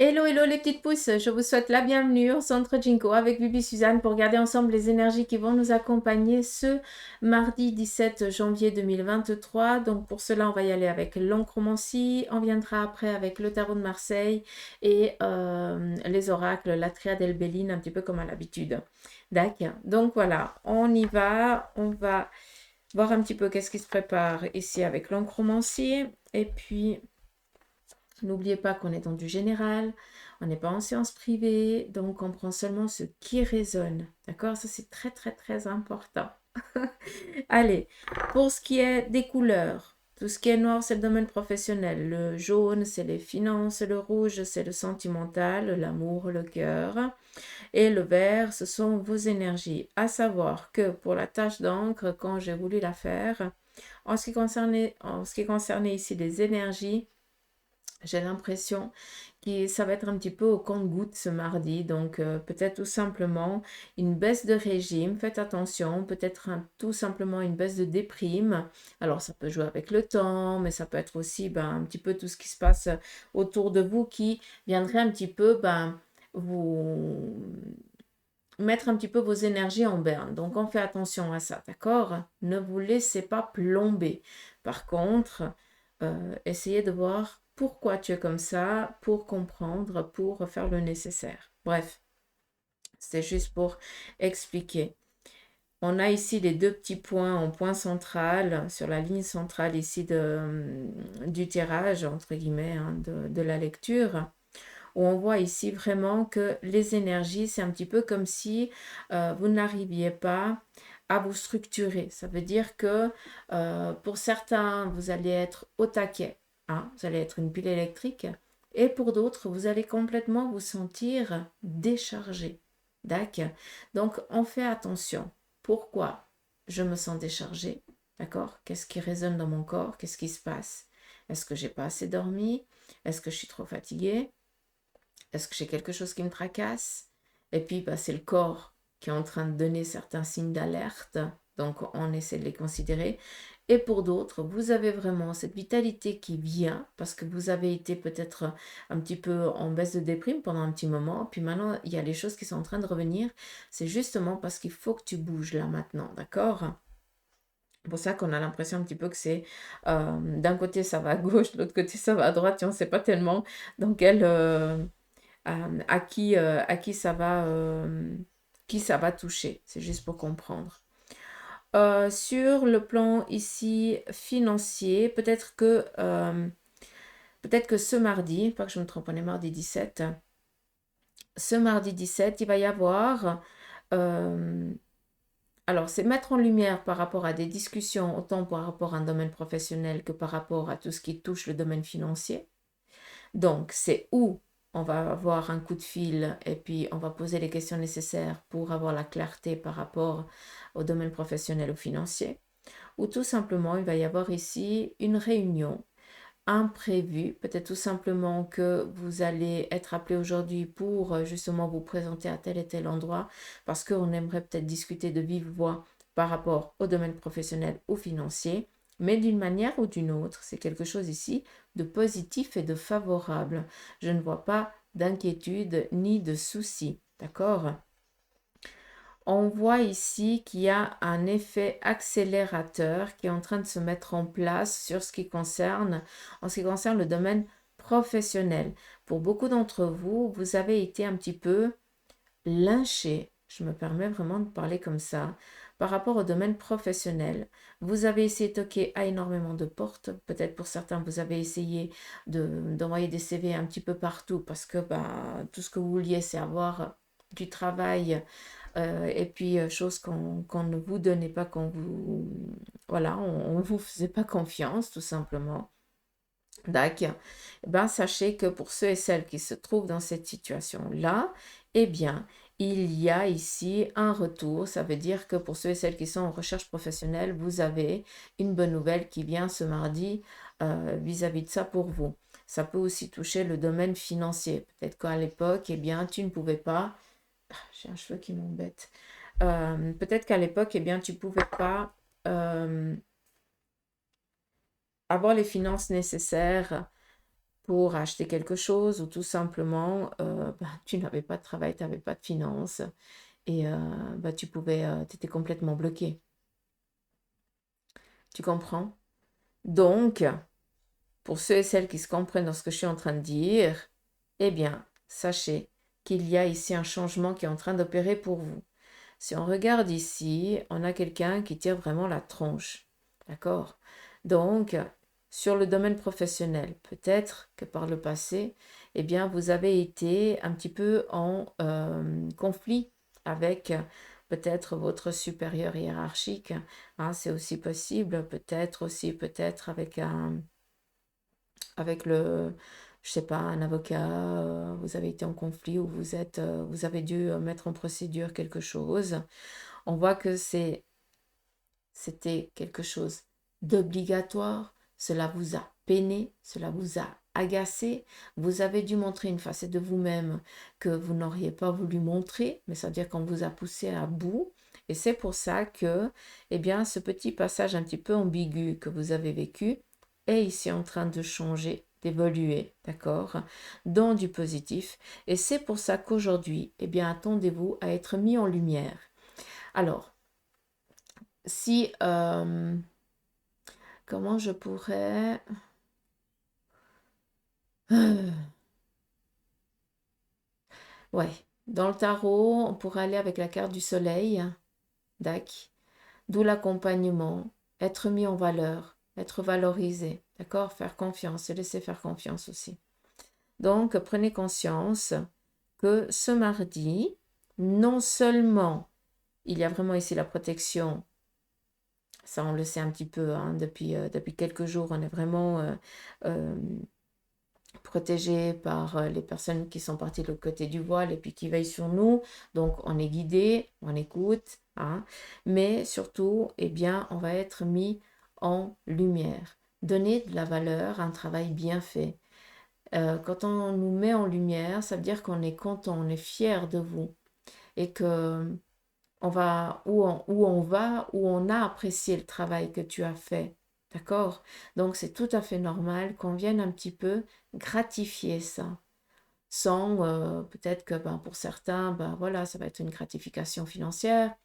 Hello, hello les petites pousses, je vous souhaite la bienvenue au Centre Jinko avec Bibi Suzanne pour regarder ensemble les énergies qui vont nous accompagner ce mardi 17 janvier 2023. Donc pour cela, on va y aller avec l'oncromancie, on viendra après avec le tarot de Marseille et les oracles, la triade Elbéline, un petit peu comme à l'habitude. D'accord, donc voilà, on y va, on va voir un petit peu qu'est-ce qui se prépare ici avec l'oncromancie et puis... N'oubliez pas qu'on est dans du général, on n'est pas en séance privée, donc on prend seulement ce qui résonne. D'accord? Ça, c'est très, très, très important. Allez, pour ce qui est des couleurs, tout ce qui est noir, c'est le domaine professionnel. Le jaune, c'est les finances. Le rouge, c'est le sentimental, l'amour, le cœur. Et le vert, ce sont vos énergies. À savoir que pour la tache d'encre, quand j'ai voulu la faire, en ce qui concernait ici les énergies, j'ai l'impression que ça va être un petit peu au compte-gouttes ce mardi. Donc, peut-être tout simplement une baisse de régime. Faites attention. Peut-être tout simplement une baisse de déprime. Alors, ça peut jouer avec le temps, mais ça peut être aussi un petit peu tout ce qui se passe autour de vous qui viendrait un petit peu vous mettre un petit peu vos énergies en berne. Donc, on fait attention à ça, d'accord? Ne vous laissez pas plomber. Par contre, essayez de voir pourquoi tu es comme ça, pour comprendre, pour faire le nécessaire. Bref, c'est juste pour expliquer. On a ici les deux petits points en point central, sur la ligne centrale ici du tirage, entre guillemets, hein, de la lecture, où on voit ici vraiment que les énergies, c'est un petit peu comme si vous n'arriviez pas à vous structurer. Ça veut dire que pour certains, vous allez être au taquet, hein, vous allez être une pile électrique, et pour d'autres, vous allez complètement vous sentir déchargé. D'accord? Donc, on fait attention. Pourquoi je me sens déchargée? D'accord? Qu'est-ce qui résonne dans mon corps? Qu'est-ce qui se passe? Est-ce que j'ai pas assez dormi? Est-ce que je suis trop fatiguée? Est-ce que j'ai quelque chose qui me tracasse? Et puis, c'est le corps qui est en train de donner certains signes d'alerte. Donc, on essaie de les considérer. Et pour d'autres, vous avez vraiment cette vitalité qui vient parce que vous avez été peut-être un petit peu en baisse de déprime pendant un petit moment. Puis maintenant, il y a les choses qui sont en train de revenir. C'est justement parce qu'il faut que tu bouges là maintenant, d'accord? C'est pour ça qu'on a l'impression un petit peu que c'est d'un côté ça va à gauche, de l'autre côté ça va à droite et on ne sait pas tellement dans quel, à qui ça va toucher. C'est juste pour comprendre. Sur le plan ici financier, peut-être que ce mardi, pas que je me trompe, on est mardi 17, ce mardi 17, il va y avoir, alors c'est mettre en lumière par rapport à des discussions, autant par rapport à un domaine professionnel que par rapport à tout ce qui touche le domaine financier. Donc, c'est où on va avoir un coup de fil et puis on va poser les questions nécessaires pour avoir la clarté par rapport au domaine professionnel ou financier. Ou tout simplement, il va y avoir ici une réunion imprévue, peut-être tout simplement que vous allez être appelé aujourd'hui pour justement vous présenter à tel et tel endroit parce qu'on aimerait peut-être discuter de vive voix par rapport au domaine professionnel ou financier, mais d'une manière ou d'une autre, c'est quelque chose ici de positif et de favorable. Je ne vois pas d'inquiétude ni de souci, d'accord? On voit ici qu'il y a un effet accélérateur qui est en train de se mettre en place en ce qui concerne le domaine professionnel. Pour beaucoup d'entre vous, vous avez été un petit peu lynchés, je me permets vraiment de parler comme ça, par rapport au domaine professionnel. Vous avez essayé de toquer à énormément de portes. Peut-être pour certains, vous avez essayé d'envoyer des CV un petit peu partout parce que tout ce que vous vouliez, c'est avoir du travail et puis, chose qu'on ne vous donnait pas, voilà, on ne vous faisait pas confiance, tout simplement. D'accord. Eh ben, sachez que pour ceux et celles qui se trouvent dans cette situation-là, eh bien, il y a ici un retour. Ça veut dire que pour ceux et celles qui sont en recherche professionnelle, vous avez une bonne nouvelle qui vient ce mardi vis-à-vis de ça pour vous. Ça peut aussi toucher le domaine financier. Peut-être qu'à l'époque, eh bien, tu ne pouvais pas. J'ai un cheveu qui m'embête. Peut-être qu'à l'époque, eh bien, tu ne pouvais pas avoir les finances nécessaires pour acheter quelque chose ou tout simplement, tu n'avais pas de travail, tu n'avais pas de finances et tu étais complètement bloqué. Tu comprends? Donc, pour ceux et celles qui se comprennent dans ce que je suis en train de dire, eh bien, sachez qu'il y a ici un changement qui est en train d'opérer pour vous. Si on regarde ici, on a quelqu'un qui tire vraiment la tronche. D'accord? Donc, sur le domaine professionnel, peut-être que par le passé, eh bien, vous avez été un petit peu en conflit avec peut-être votre supérieur hiérarchique. Hein, c'est aussi possible, peut-être aussi, peut-être avec le, je sais pas, un avocat, vous avez été en conflit ou vous avez dû mettre en procédure quelque chose. On voit que c'était quelque chose d'obligatoire, cela vous a peiné, cela vous a agacé, vous avez dû montrer une facette de vous-même que vous n'auriez pas voulu montrer, mais ça veut dire qu'on vous a poussé à bout. Et c'est pour ça que, eh bien, ce petit passage un petit peu ambigu que vous avez vécu est ici en train de changer, d'évoluer, d'accord, dans du positif. Et c'est pour ça qu'aujourd'hui, eh bien, attendez-vous à être mis en lumière. Alors, si, comment je pourrais... Ouais, dans le tarot, on pourrait aller avec la carte du soleil, dac, d'où l'accompagnement, être mis en valeur, être valorisé, d'accord? Faire confiance, se laisser faire confiance aussi. Donc, prenez conscience que ce mardi, non seulement il y a vraiment ici la protection, ça on le sait un petit peu, hein, depuis quelques jours, on est vraiment protégé par les personnes qui sont parties de l'autre côté du voile et puis qui veillent sur nous. Donc on est guidé, on écoute, hein, mais surtout, eh bien, on va être mis en lumière. Donner de la valeur à un travail bien fait. Quand on nous met en lumière, ça veut dire qu'on est content, on est fier de vous et que on va où on a apprécié le travail que tu as fait. D'accord? Donc c'est tout à fait normal qu'on vienne un petit peu gratifier ça. Sans peut-être que pour certains, voilà, ça va être une gratification financière.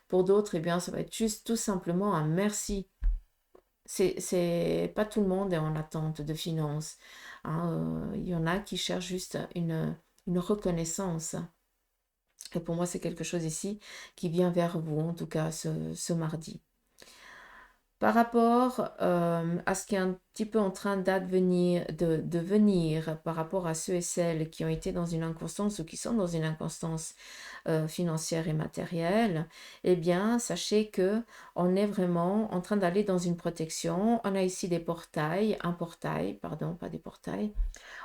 Pour d'autres, eh bien, ça va être juste tout simplement un merci. C'est pas tout le monde est en attente de finances. Hein, il y en a qui cherchent juste une reconnaissance. Et pour moi, c'est quelque chose ici qui vient vers vous, en tout cas ce mardi. Par rapport à ce qui est un petit peu en train d'advenir, de venir par rapport à ceux et celles qui ont été dans une inconstance ou qui sont dans une inconstance financière et matérielle, eh bien, sachez que on est vraiment en train d'aller dans une protection. On a ici des portails, un portail, pardon, pas des portails.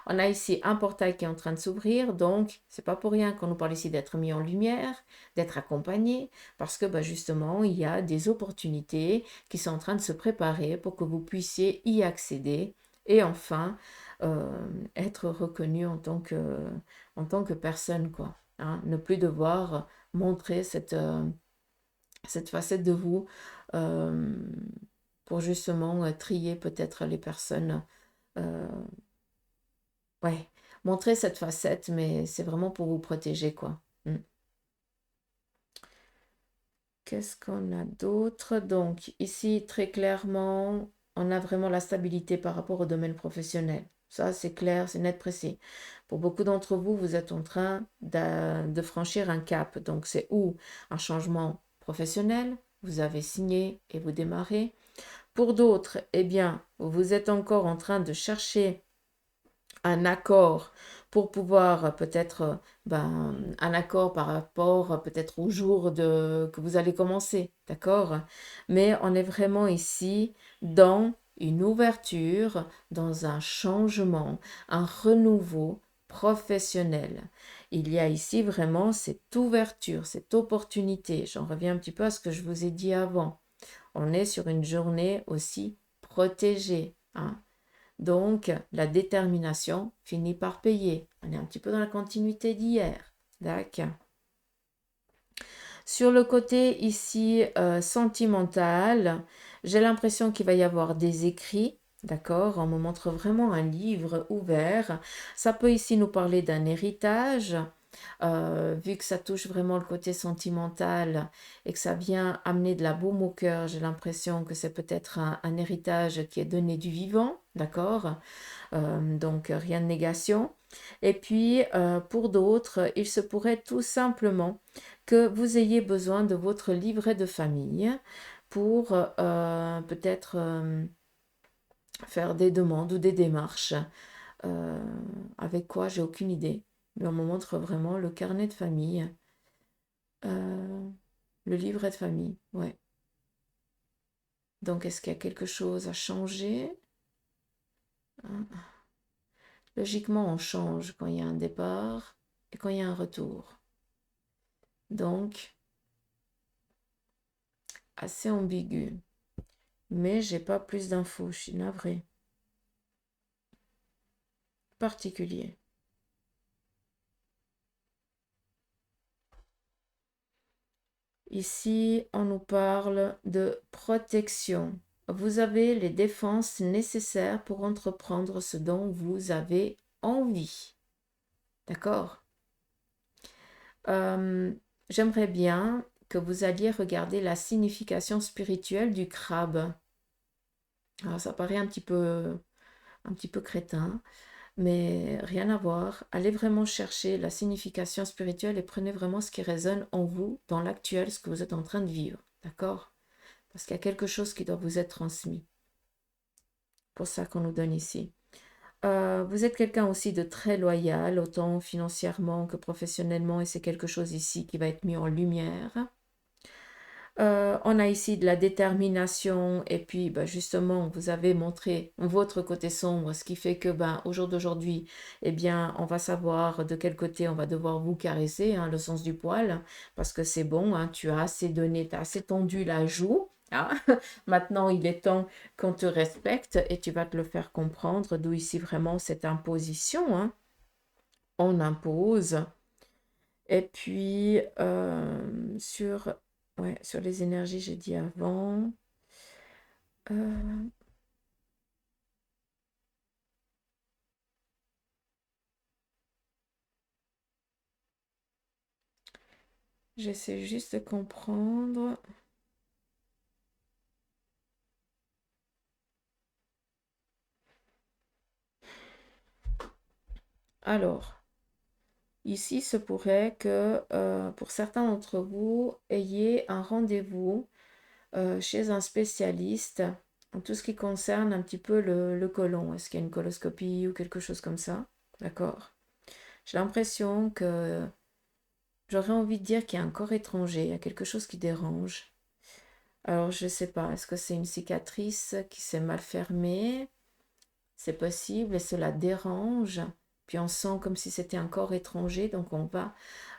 On a ici un portail qui est en train de s'ouvrir, donc c'est pas pour rien qu'on nous parle ici d'être mis en lumière, d'être accompagné, parce que justement, il y a des opportunités qui sont en train de se préparer pour que vous puissiez y accéder et enfin être reconnu en tant que personne, quoi. Hein, ne plus devoir montrer cette facette de vous pour justement trier peut-être les personnes. Ouais, montrer cette facette, mais c'est vraiment pour vous protéger, quoi. Qu'est-ce qu'on a d'autre? Donc, ici, très clairement, on a vraiment la stabilité par rapport au domaine professionnel. Ça, c'est clair, c'est net, précis. Pour beaucoup d'entre vous, vous êtes en train de franchir un cap. Donc, c'est où un changement professionnel, vous avez signé et vous démarrez. Pour d'autres, eh bien, vous êtes encore en train de chercher un accord pour pouvoir peut-être un accord par rapport peut-être au jour que vous allez commencer, d'accord? Mais on est vraiment ici dans une ouverture, dans un changement, un renouveau professionnel. Il y a ici vraiment cette ouverture, cette opportunité. J'en reviens un petit peu à ce que je vous ai dit avant. On est sur une journée aussi protégée, hein. Donc, la détermination finit par payer. On est un petit peu dans la continuité d'hier. D'accord. Sur le côté ici sentimental, j'ai l'impression qu'il va y avoir des écrits, D'accord? On me montre vraiment un livre ouvert. Ça peut ici nous parler d'un héritage, vu que ça touche vraiment le côté sentimental et que ça vient amener de la baume au cœur. J'ai l'impression que c'est peut-être un héritage qui est donné du vivant, d'accord? Donc rien de négation. Et puis pour d'autres, il se pourrait tout simplement que vous ayez besoin de votre livret de famille pour peut-être faire des demandes ou des démarches. Euh, avec quoi, j'ai aucune idée. Mais on me montre vraiment le carnet de famille, euh, le livret de famille, ouais. Donc est-ce qu'il y a quelque chose à changer? Hein. Logiquement, on change quand il y a un départ et quand il y a un retour. Donc, assez ambigu. Mais j'ai pas plus d'infos, je suis navrée. Particulier. Ici, on nous parle de protection. Vous avez les défenses nécessaires pour entreprendre ce dont vous avez envie. D'accord? Euh, J'aimerais bien que vous alliez regarder la signification spirituelle du crabe. Alors, ça paraît un petit peu crétin, mais rien à voir. Allez vraiment chercher la signification spirituelle et prenez vraiment ce qui résonne en vous, dans l'actuel, ce que vous êtes en train de vivre. D'accord? Parce qu'il y a quelque chose qui doit vous être transmis. Pour ça qu'on nous donne ici. Vous êtes quelqu'un aussi de très loyal, autant financièrement que professionnellement, et c'est quelque chose ici qui va être mis en lumière. On a ici de la détermination et puis bah, justement vous avez montré votre côté sombre, ce qui fait que ben, au jour d'aujourd'hui, eh bien on va savoir de quel côté on va devoir vous caresser, hein, le sens du poil, parce que c'est bon, hein, tu as assez donné, tu as assez tendu la joue. Hein. Maintenant il est temps qu'on te respecte et tu vas te le faire comprendre, d'où ici vraiment cette imposition. Hein. On impose. Et puis, ouais, sur les énergies, j'ai dit avant. Euh, J'essaie juste de comprendre. Alors, ici, se pourrait que pour certains d'entre vous, ayez un rendez-vous chez un spécialiste en tout ce qui concerne un petit peu le côlon. Est-ce qu'il y a une coloscopie ou quelque chose comme ça? D'accord. J'ai l'impression que j'aurais envie de dire qu'il y a un corps étranger, il y a quelque chose qui dérange. Alors, je ne sais pas, est-ce que c'est une cicatrice qui s'est mal fermée? C'est possible et cela dérange. Puis on sent comme si c'était un corps étranger, donc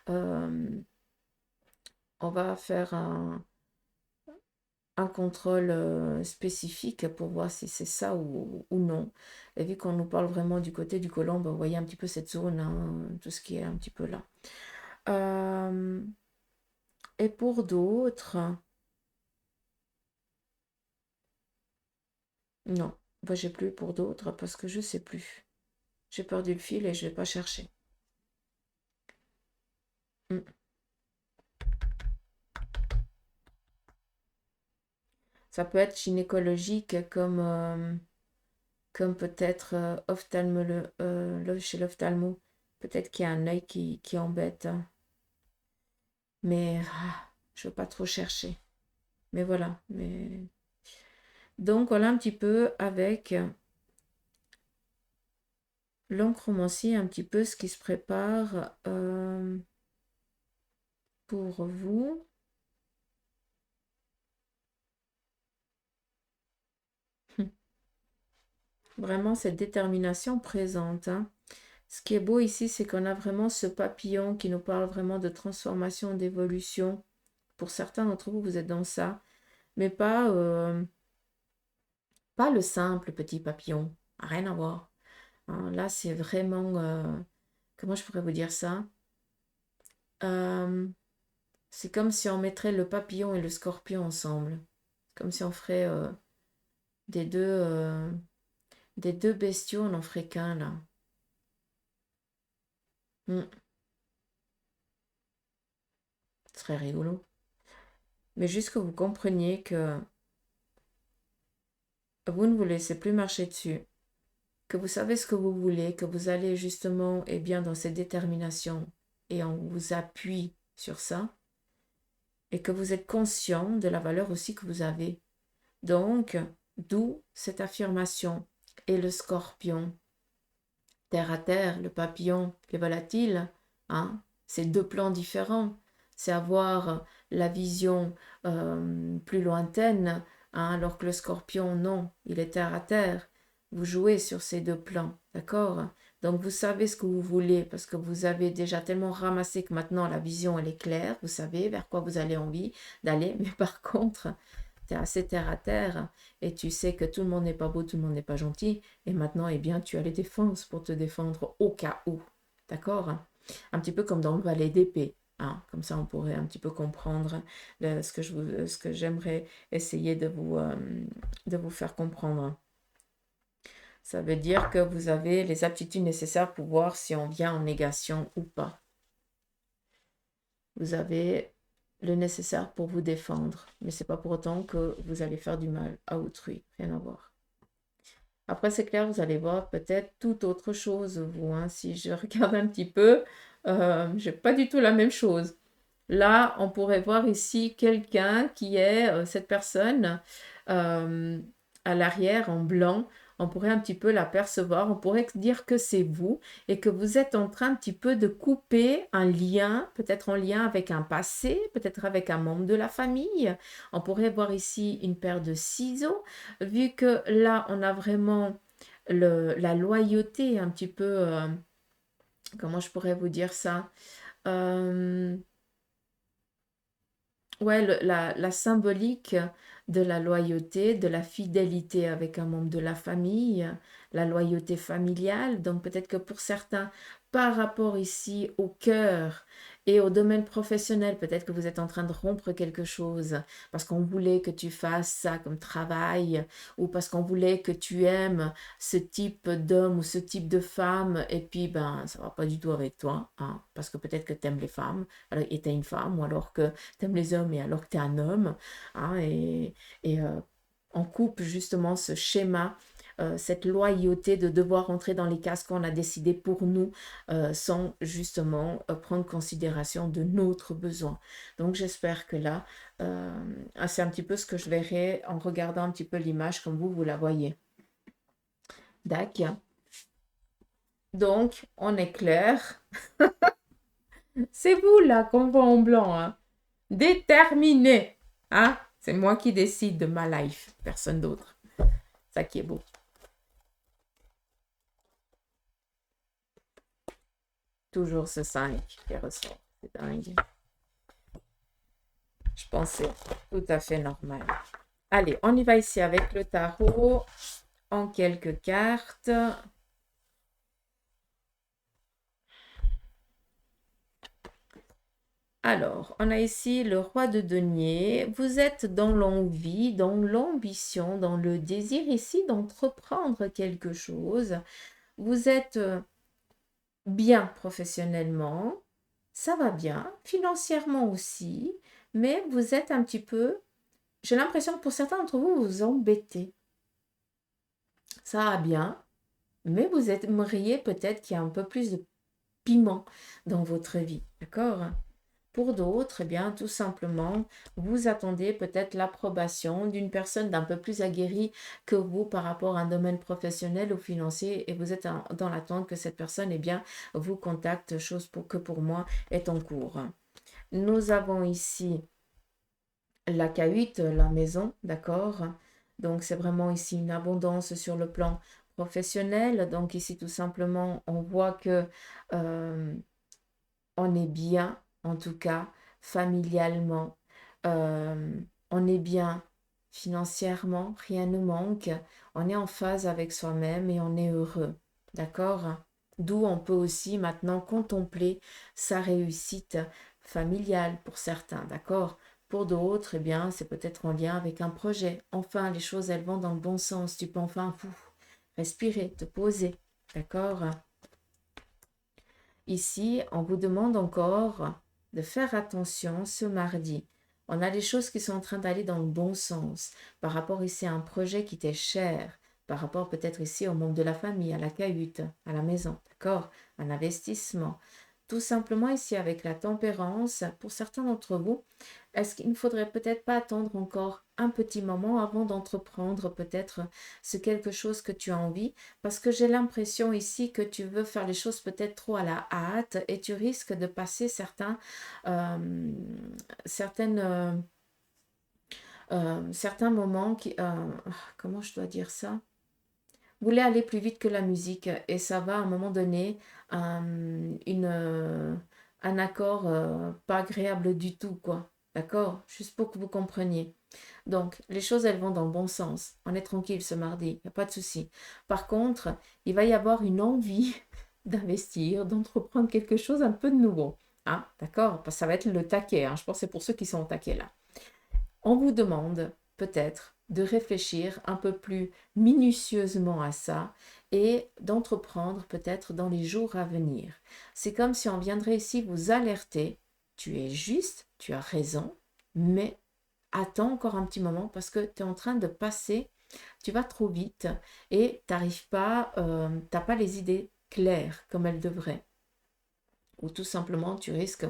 euh, on va faire un contrôle spécifique pour voir si c'est ça ou non. Et vu qu'on nous parle vraiment du côté du côlon, ben, vous voyez un petit peu cette zone, hein, tout ce qui est un petit peu là. Euh, et pour d'autres, non, ben, j'ai plus pour d'autres parce que je sais plus. J'ai perdu le fil et je vais pas chercher. Mm. Ça peut être gynécologique comme peut-être chez l'ophtalmo. Peut-être qu'il y a un œil qui embête. Hein. Mais je ne veux pas trop chercher. Mais voilà. Donc voilà un petit peu avec l'oncromancie, un petit peu ce qui se prépare pour vous. Vraiment cette détermination présente. Hein. Ce qui est beau ici, c'est qu'on a vraiment ce papillon qui nous parle vraiment de transformation, d'évolution. Pour certains d'entre vous, vous êtes dans ça, mais pas le simple petit papillon. Rien à voir. Hein, là, c'est vraiment... comment je pourrais vous dire ça? Euh, c'est comme si on mettrait le papillon et le scorpion ensemble. Comme si on ferait des deux... Des deux bestiaux, on n'en ferait qu'un, là. Ce serait rigolo. Mais juste que vous compreniez que vous ne vous laissez plus marcher dessus, que vous savez ce que vous voulez, que vous allez justement et bien dans cette détermination et on vous appuie sur ça et que vous êtes conscient de la valeur aussi que vous avez. Donc, d'où cette affirmation. Et le scorpion, terre à terre, le papillon, les volatiles, hein, c'est deux plans différents. C'est avoir la vision plus lointaine, hein, alors que le scorpion, non, il est terre à terre. Vous jouez sur ces deux plans, d'accord? Donc vous savez ce que vous voulez parce que vous avez déjà tellement ramassé que maintenant la vision elle est claire, vous savez vers quoi vous avez envie d'aller, mais par contre, tu es assez terre à terre et tu sais que tout le monde n'est pas beau, tout le monde n'est pas gentil. Et maintenant, eh bien, tu as les défenses pour te défendre au cas où. D'accord? Un petit peu comme dans le valet d'épée. Hein, comme ça, on pourrait un petit peu comprendre ce que j'aimerais essayer de vous faire comprendre. Ça veut dire que vous avez les aptitudes nécessaires pour voir si on vient en négation ou pas. Vous avez le nécessaire pour vous défendre, mais c'est pas pour autant que vous allez faire du mal à autrui, rien à voir. Après, c'est clair, vous allez voir peut-être toute autre chose, vous, hein. Si je regarde un petit peu, j'ai pas du tout la même chose. Là, on pourrait voir ici quelqu'un qui est, cette personne, euh, à l'arrière en blanc. On pourrait un petit peu l'apercevoir. On pourrait dire que c'est vous et que vous êtes en train un petit peu de couper un lien, peut-être en lien avec un passé, peut-être avec un membre de la famille. On pourrait voir ici une paire de ciseaux. Vu que là, on a vraiment la loyauté un petit peu, comment je pourrais vous dire ça? Euh, Ouais, la symbolique de la loyauté, de la fidélité avec un membre de la famille, la loyauté familiale. Donc peut-être que pour certains, par rapport ici au cœur et au domaine professionnel, peut-être que vous êtes en train de rompre quelque chose parce qu'on voulait que tu fasses ça comme travail ou parce qu'on voulait que tu aimes ce type d'homme ou ce type de femme et puis ben ça va pas du tout avec toi, hein, parce que peut-être que tu aimes les femmes alors, et tu es une femme ou alors que t'aimes les hommes et alors que t'es un homme, hein, et on coupe justement ce schéma, cette loyauté de devoir entrer dans les cases qu'on a décidé pour nous, sans justement prendre considération de notre besoin. Donc j'espère que là, c'est un petit peu ce que je verrai en regardant un petit peu l'image comme vous la voyez. D'accord. Donc, on est clair. C'est vous là qu'on voit en blanc, hein. Déterminé. Hein? C'est moi qui décide de ma life, personne d'autre. Ça qui est beau. Toujours ce 5 qui ressort. C'est dingue. Je pensais tout à fait normal. Allez, on y va ici avec le tarot en quelques cartes. Alors, on a ici le roi de denier. Vous êtes dans l'envie, dans l'ambition, dans le désir ici d'entreprendre quelque chose. Vous êtes bien professionnellement, ça va bien, financièrement aussi, mais vous êtes un petit peu, j'ai l'impression que pour certains d'entre vous, vous vous embêtez. Ça va bien, mais vous aimeriez peut-être qu'il y ait un peu plus de piment dans votre vie, d'accord? Pour d'autres, eh bien, tout simplement, vous attendez peut-être l'approbation d'une personne d'un peu plus aguerrie que vous par rapport à un domaine professionnel ou financier et vous êtes dans l'attente que cette personne, eh bien, vous contacte, chose que pour moi est en cours. Nous avons ici la K8, la maison, d'accord? Donc, c'est vraiment ici une abondance sur le plan professionnel. Donc, ici, tout simplement, on voit que on est bien, en tout cas, familialement. Euh, on est bien financièrement, rien ne manque. On est en phase avec soi-même et on est heureux. D'accord? D'où on peut aussi maintenant contempler sa réussite familiale pour certains. D'accord? Pour d'autres, eh bien, c'est peut-être en lien avec un projet. Enfin, les choses, elles vont dans le bon sens. Tu peux enfin respirer, te poser, d'accord? Ici, on vous demande encore de faire attention ce mardi. On a des choses qui sont en train d'aller dans le bon sens par rapport ici à un projet qui t'est cher, par rapport peut-être ici au membre de la famille, à la cahute, à la maison, d'accord? Un investissement. Tout simplement ici avec la tempérance, pour certains d'entre vous, est-ce qu'il ne faudrait peut-être pas attendre encore un petit moment avant d'entreprendre peut-être ce quelque chose que tu as envie? Parce que j'ai l'impression ici que tu veux faire les choses peut-être trop à la hâte et tu risques de passer euh, certaines, certains moments comment je dois dire ça? Vous voulez aller plus vite que la musique et ça va à un moment donné un accord pas agréable du tout, quoi. D'accord? Juste pour que vous compreniez. Donc, les choses, elles vont dans le bon sens. On est tranquille ce mardi, il n'y a pas de souci. Par contre, il va y avoir une envie d'investir, d'entreprendre quelque chose un peu de nouveau. Hein? D'accord? Parce que ça va être le taquet. Hein? Je pense que c'est pour ceux qui sont au taquet là. On vous demande peut-être de réfléchir un peu plus minutieusement à ça et d'entreprendre peut-être dans les jours à venir. C'est comme si on viendrait ici vous alerter. Tu es juste, tu as raison, mais attends encore un petit moment parce que tu es en train de passer, tu vas trop vite et tu n'arrives pas, t'as pas les idées claires comme elles devraient. Ou tout simplement, tu risques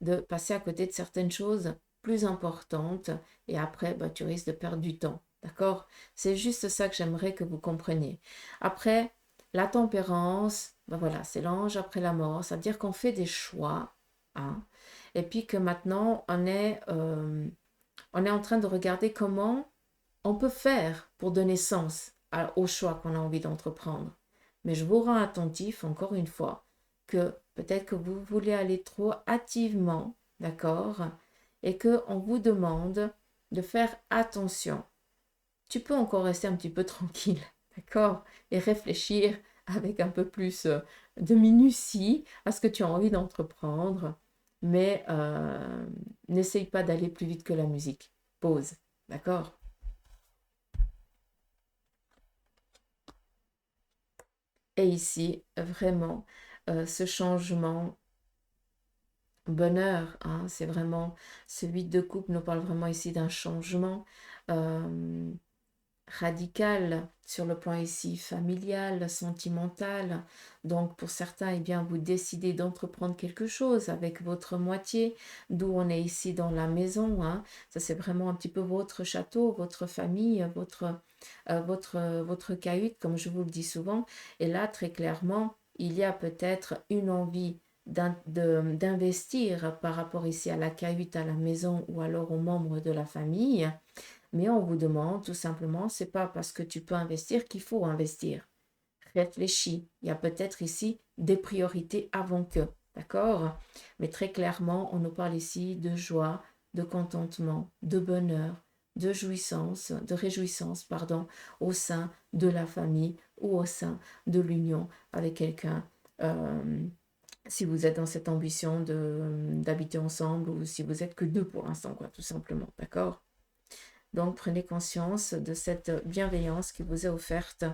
de passer à côté de certaines choses plus importantes et après, bah, tu risques de perdre du temps. D'accord? C'est juste ça que j'aimerais que vous compreniez. Après, la tempérance, bah voilà, c'est l'ange après la mort. C'est-à-dire qu'on fait des choix. Hein, et puis que maintenant, on est en train de regarder comment on peut faire pour donner sens au choix qu'on a envie d'entreprendre. Mais je vous rends attentif, encore une fois, que peut-être que vous voulez aller trop hâtivement, d'accord? Et qu'on vous demande de faire attention. Tu peux encore rester un petit peu tranquille, d'accord? Et réfléchir avec un peu plus de minutie à ce que tu as envie d'entreprendre. Mais n'essaye pas d'aller plus vite que la musique. Pause, d'accord? Et ici, vraiment, ce changement, bonheur, hein, c'est vraiment, ce 8 de coupe nous parle vraiment ici d'un changement euh, radical sur le plan ici familial, sentimental. Donc pour certains, eh bien, vous décidez d'entreprendre quelque chose avec votre moitié, d'où on est ici dans la maison. Hein. Ça, c'est vraiment un petit peu votre château, votre famille, votre cahute, comme je vous le dis souvent. Et là, très clairement, il y a peut-être une envie d'investir par rapport ici à la cahute, à la maison ou alors aux membres de la famille. Mais on vous demande tout simplement, c'est pas parce que tu peux investir qu'il faut investir. Réfléchis. Il y a peut-être ici des priorités avant que. D'accord? Mais très clairement, on nous parle ici de joie, de contentement, de bonheur, de réjouissance, pardon, au sein de la famille ou au sein de l'union avec quelqu'un. Si vous êtes dans cette ambition d'habiter ensemble ou si vous êtes que deux pour l'instant, quoi, tout simplement. D'accord? Donc, prenez conscience de cette bienveillance qui vous est offerte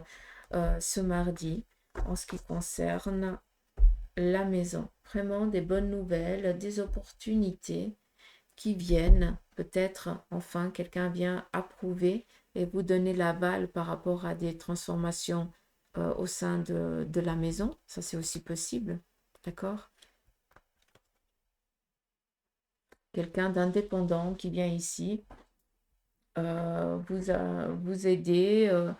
ce mardi en ce qui concerne la maison. Vraiment des bonnes nouvelles, des opportunités qui viennent. Peut-être, enfin, quelqu'un vient approuver et vous donner l'aval par rapport à des transformations au sein de la maison. Ça, c'est aussi possible. D'accord? Quelqu'un d'indépendant qui vient ici vous aider,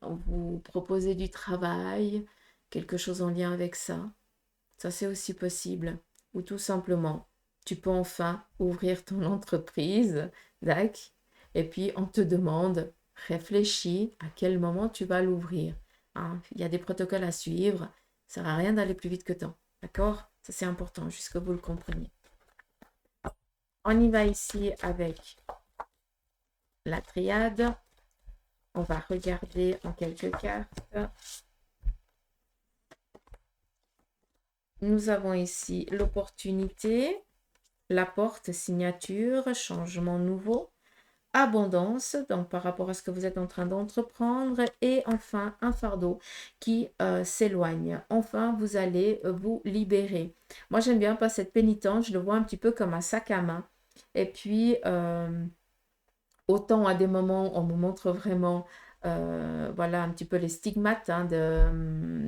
vous proposer du travail, quelque chose en lien avec ça. Ça, c'est aussi possible. Ou tout simplement, tu peux enfin ouvrir ton entreprise, dac, et puis on te demande, réfléchis à quel moment tu vas l'ouvrir. Hein. Il y a des protocoles à suivre. Ça ne sert à rien d'aller plus vite que temps. D'accord? Ça, c'est important, juste que vous le compreniez. On y va ici avec la triade. On va regarder en quelques cartes. Nous avons ici l'opportunité, la porte, signature, changement nouveau, abondance, donc par rapport à ce que vous êtes en train d'entreprendre, et enfin un fardeau qui s'éloigne. Enfin, vous allez vous libérer. Moi, j'aime bien pas cette pénitence, je le vois un petit peu comme un sac à main. Et puis, autant à des moments, on me montre vraiment, voilà, un petit peu les stigmates hein,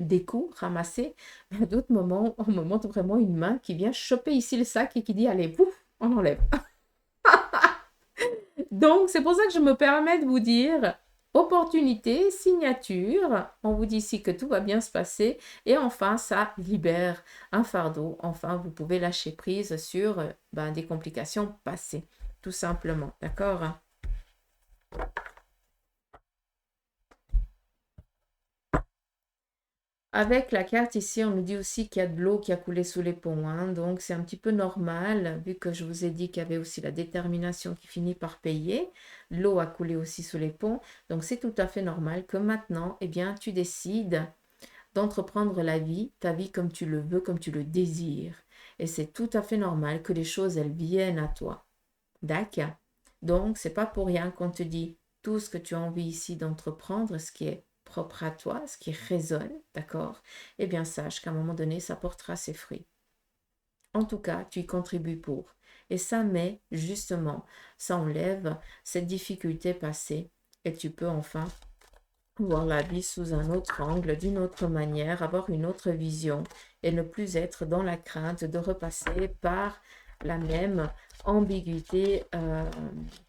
des coups ramassés. Mais à d'autres moments, on me montre vraiment une main qui vient choper ici le sac et qui dit, allez, pouf, on enlève. Donc, c'est pour ça que je me permets de vous dire, opportunité, signature, on vous dit ici que tout va bien se passer, et enfin, ça libère un fardeau. Enfin, vous pouvez lâcher prise sur ben, des complications passées, tout simplement, d'accord? Avec la carte ici, on nous dit aussi qu'il y a de l'eau qui a coulé sous les ponts, hein, donc c'est un petit peu normal, vu que je vous ai dit qu'il y avait aussi la détermination qui finit par payer. L'eau a coulé aussi sous les ponts, donc c'est tout à fait normal que maintenant, eh bien, tu décides d'entreprendre la vie, ta vie comme tu le veux, comme tu le désires. Et c'est tout à fait normal que les choses, elles viennent à toi. D'accord? Donc, c'est pas pour rien qu'on te dit tout ce que tu as envie ici d'entreprendre, ce qui est propre à toi, ce qui résonne, d'accord? Eh bien, sache qu'à un moment donné, ça portera ses fruits. En tout cas, tu y contribues pour. Et ça met justement, ça enlève cette difficulté passée et tu peux enfin voir la vie sous un autre angle, d'une autre manière, avoir une autre vision et ne plus être dans la crainte de repasser par la même ambiguïté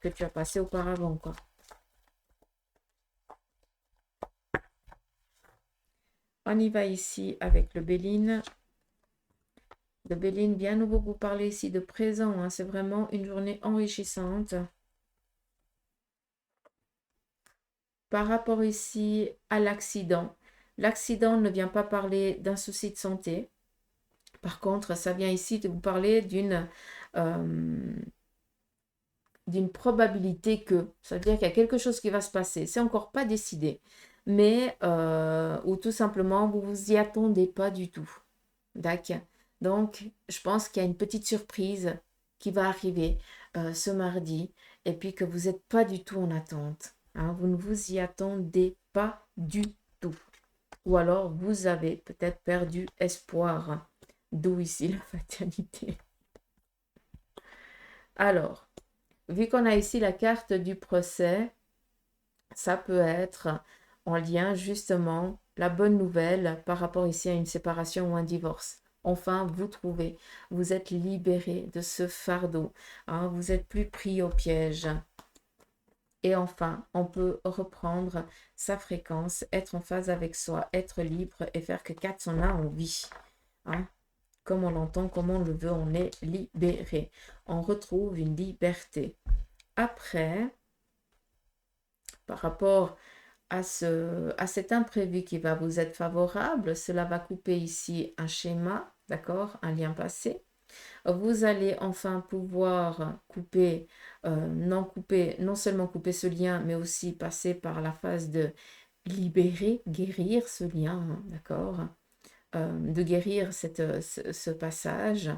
que tu as passé auparavant, quoi. On y va ici avec le Béline. Le Béline, bien nous beaucoup parler ici de présent, hein. C'est vraiment une journée enrichissante. Par rapport ici à l'accident, l'accident ne vient pas parler d'un souci de santé. Par contre, ça vient ici de vous parler euh, d'une probabilité que, ça veut dire qu'il y a quelque chose qui va se passer. C'est encore pas décidé, mais ou tout simplement vous vous y attendez pas du tout. D'accord. Donc, je pense qu'il y a une petite surprise qui va arriver ce mardi et puis que vous n'êtes pas du tout en attente. Hein. Vous ne vous y attendez pas du tout. Ou alors vous avez peut-être perdu espoir. D'où ici la fatalité. Alors, vu qu'on a ici la carte du procès, ça peut être en lien justement la bonne nouvelle par rapport ici à une séparation ou un divorce. Enfin, vous trouvez, vous êtes libéré de ce fardeau, hein, vous êtes plus pris au piège. Et enfin, on peut reprendre sa fréquence, être en phase avec soi, être libre et faire que 4 son a envie. Hein. Comme on l'entend, comme on le veut, on est libéré. On retrouve une liberté. Après, par rapport à cet imprévu qui va vous être favorable, cela va couper ici un schéma, d'accord, un lien passé. Vous allez enfin pouvoir non seulement couper ce lien, mais aussi passer par la phase de libérer, guérir ce lien, hein, d'accord, de guérir ce passage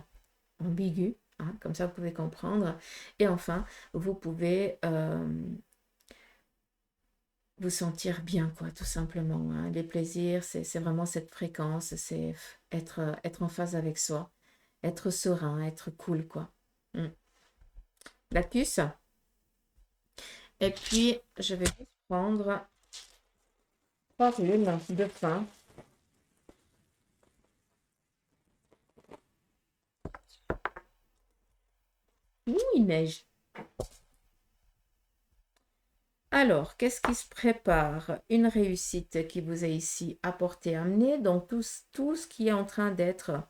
ambigu, hein, comme ça vous pouvez comprendre. Et enfin, vous pouvez vous sentir bien, quoi, tout simplement. Hein. Les plaisirs, c'est vraiment cette fréquence, c'est être en phase avec soi, être serein, être cool, quoi. Lacus. Et puis, je vais prendre formule de fin. Ouh, il neige. Alors, qu'est-ce qui se prépare? Une réussite qui vous est ici apportée, amenée. Donc, tout ce qui est en train d'être,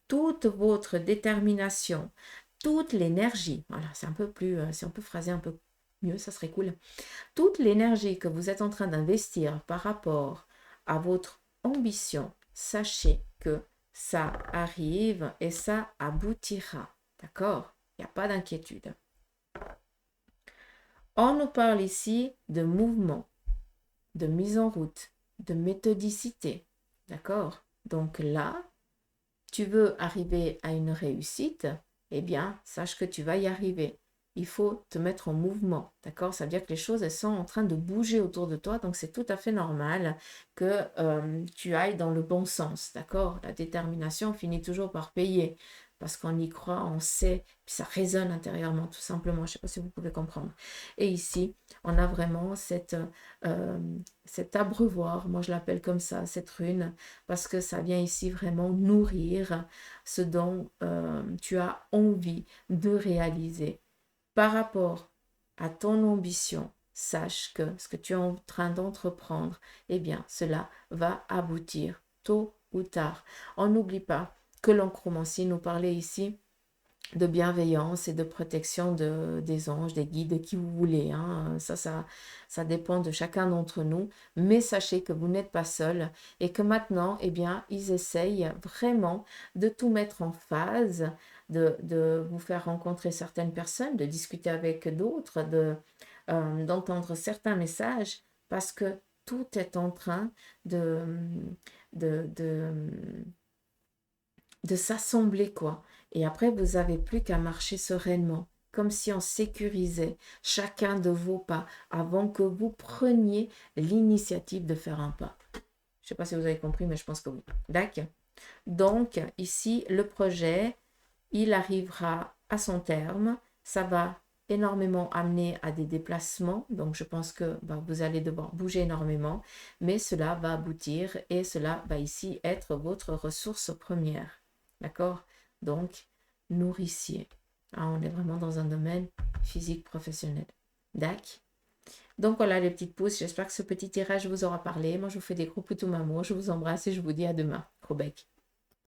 toute votre détermination, toute l'énergie. Voilà, c'est un peu plus, si on peut phraser un peu mieux, ça serait cool. Toute l'énergie que vous êtes en train d'investir par rapport à votre ambition, sachez que ça arrive et ça aboutira. D'accord? Il n'y a pas d'inquiétude. On nous parle ici de mouvement, de mise en route, de méthodicité. D'accord? Donc là, tu veux arriver à une réussite, eh bien, sache que tu vas y arriver. il faut te mettre en mouvement, d'accord? Ça veut dire que les choses, elles sont en train de bouger autour de toi, donc c'est tout à fait normal que tu ailles dans le bon sens, d'accord? La détermination finit toujours par payer, parce qu'on y croit, on sait, puis ça résonne intérieurement, tout simplement. Je ne sais pas si vous pouvez comprendre. Et ici, on a vraiment cet abreuvoir, moi je l'appelle comme ça, cette rune, parce que ça vient ici vraiment nourrir ce dont tu as envie de réaliser. Par rapport à ton ambition, sache que ce que tu es en train d'entreprendre, eh bien, cela va aboutir tôt ou tard. On n'oublie pas que l'oncromancie nous parlait ici de bienveillance et de protection des anges, des guides, de qui vous voulez. Hein. Ça dépend de chacun d'entre nous. Mais sachez que vous n'êtes pas seul et que maintenant, eh bien, ils essayent vraiment de tout mettre en phase, de vous faire rencontrer certaines personnes, de discuter avec d'autres, d'entendre certains messages parce que tout est en train de, de, de, de s'assembler, quoi. Et après, vous n'avez plus qu'à marcher sereinement, comme si on sécurisait chacun de vos pas avant que vous preniez l'initiative de faire un pas. Je ne sais pas si vous avez compris, mais je pense que oui. D'accord. Donc, ici, le projet, il arrivera à son terme. Ça va énormément amener à des déplacements. Donc, je pense que vous allez devoir bouger énormément. Mais cela va aboutir et cela va ici être votre ressource première. D'accord? Donc, nourricier. Ah, on est vraiment dans un domaine physique professionnel. D'accord? Donc voilà les petites pouces, j'espère que ce petit tirage vous aura parlé. Moi je vous fais des gros poutous mamours, je vous embrasse et je vous dis à demain. Gros bec.